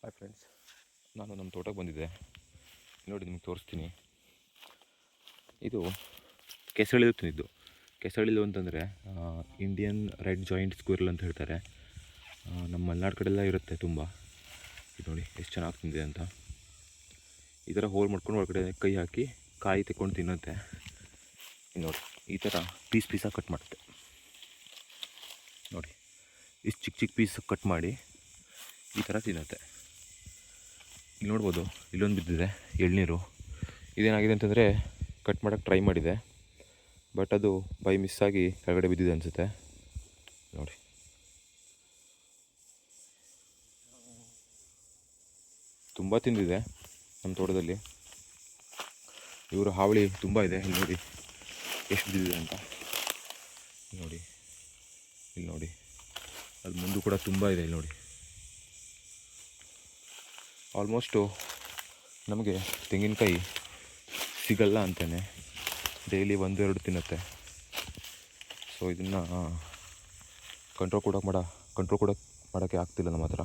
Hi friends, ನಾನು ನಮ್ಮ ತೋಟಕ್ಕೆ ಬಂದಿದ್ದೆ. ನೋಡಿ ನಿಮ್ಗೆ ತೋರಿಸ್ತೀನಿ. ಇದು ಕೆಸಳಿಲು ತಿಂದಿದ್ದು. ಕೆಸಳಿಲು ಅಂತಂದರೆ ಇಂಡಿಯನ್ ರೆಡ್ ಜಾಯಿಂಟ್ ಸ್ಕ್ವಿರಲ್ ಅಂತ ಹೇಳ್ತಾರೆ. ನಮ್ಮ ಮಲೆನಾಡು ಕಡೆಲ್ಲ ಇರುತ್ತೆ ತುಂಬ. ಇದು ನೋಡಿ ಎಷ್ಟು ಚೆನ್ನಾಗಿ ತಿಂದಿದೆ ಅಂತ. ಈ ಥರ ಹೋಲ್ ಮಾಡ್ಕೊಂಡು ಒಳಗಡೆ ಕೈ ಹಾಕಿ ಕಾಯಿ ತೆಕ್ಕೊಂಡು ತಿನ್ನುತ್ತೆ. ನೋಡಿ ಈ ಥರ ಪೀಸಾಗಿ ಕಟ್ ಮಾಡುತ್ತೆ. ನೋಡಿ ಇಷ್ಟು ಚಿಕ್ಕ ಪೀಸ್ ಕಟ್ ಮಾಡಿ ಈ ಥರ ತಿನ್ನುತ್ತೆ. ಇಲ್ಲಿ ನೋಡ್ಬೋದು, ಇಲ್ಲೊಂದು ಬಿದ್ದಿದೆ ಎಳ್ನೀರು. ಇದೇನಾಗಿದೆ ಅಂತಂದರೆ ಕಟ್ ಮಾಡೋಕ್ಕೆ ಟ್ರೈ ಮಾಡಿದೆ, ಬಟ್ ಅದು ಬೈ ಮಿಸ್ಸಾಗಿ ಕೆಳಗಡೆ ಬಿದ್ದಿದೆ ಅನಿಸುತ್ತೆ. ನೋಡಿ ತುಂಬ ತಿಂದಿದೆ ನಮ್ಮ ತೋಟದಲ್ಲಿ. ಇವರು ಹಾವಳಿ ತುಂಬ ಇದೆ. ಇಲ್ಲಿ ನೋಡಿ ಎಷ್ಟು ಬಿದ್ದಿದೆ ಅಂತ. ನೋಡಿ ಇಲ್ಲಿ ನೋಡಿ, ಅಲ್ಲಿ ಮುಂದೆ ಕೂಡ ತುಂಬ ಇದೆ. ಇಲ್ಲಿ ನೋಡಿ, ಆಲ್ಮೋಸ್ಟು ನಮಗೆ ತೆಂಗಿನಕಾಯಿ ಸಿಗಲ್ಲ ಅಂತಲೇ ಡೈಲಿ 1-2 ತಿನ್ನುತ್ತೆ. ಸೊ ಇದನ್ನು ಕಂಟ್ರೋಲ್ ಕೂಡ ಮಾಡೋಕ್ಕೆ ಆಗ್ತಿಲ್ಲ ನಮ್ಮ ಹತ್ರ.